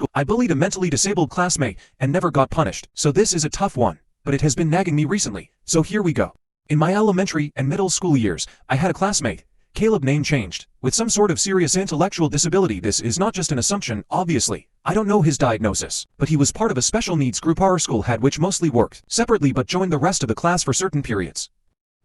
school. I bullied a mentally disabled classmate and never got punished, so this is a tough one, but it has been nagging me recently, so here we go. In my elementary and middle school years, I had a classmate, Caleb, name changed, with some sort of serious intellectual disability. This is not just an assumption, obviously. I don't know his diagnosis, but he was part of a special needs group our school had, which mostly worked separately but joined the rest of the class for certain periods.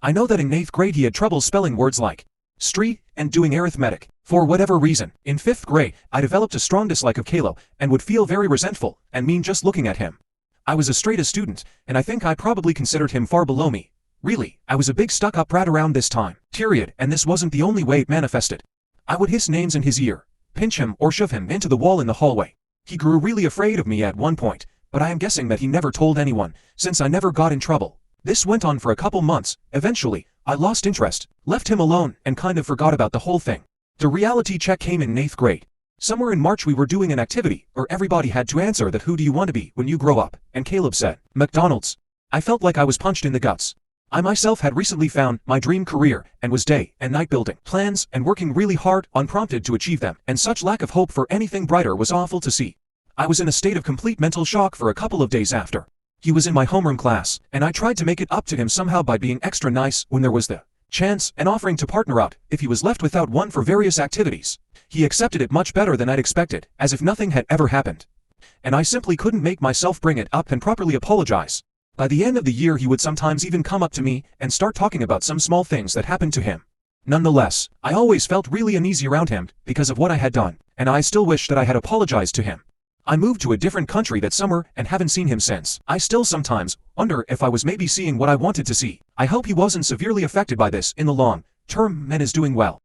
I know that in 8th grade he had trouble spelling words like street and doing arithmetic. For whatever reason, in 5th grade, I developed a strong dislike of Caleb and would feel very resentful and mean just looking at him. I was a straight A student, and I think I probably considered him far below me. Really, I was a big stuck-up brat around this time, period, and this wasn't the only way it manifested. I would hiss names in his ear, pinch him or shove him into the wall in the hallway. He grew really afraid of me at one point, but I am guessing that he never told anyone, since I never got in trouble. This went on for a couple months. Eventually, I lost interest, left him alone, and kind of forgot about the whole thing. The reality check came in 8th grade. Somewhere in March we were doing an activity, or everybody had to answer that who do you want to be when you grow up, and Caleb said, McDonald's. I felt like I was punched in the guts. I myself had recently found my dream career and was day and night building plans and working really hard, unprompted, to achieve them, and such lack of hope for anything brighter was awful to see. I was in a state of complete mental shock for a couple of days after. He was in my homeroom class, and I tried to make it up to him somehow by being extra nice when there was the chance and offering to partner out if he was left without one for various activities. He accepted it much better than I'd expected, as if nothing had ever happened. And I simply couldn't make myself bring it up and properly apologize. By the end of the year he would sometimes even come up to me and start talking about some small things that happened to him. Nonetheless, I always felt really uneasy around him because of what I had done, and I still wish that I had apologized to him. I moved to a different country that summer and haven't seen him since. I still sometimes wonder if I was maybe seeing what I wanted to see. I hope he wasn't severely affected by this in the long term and is doing well.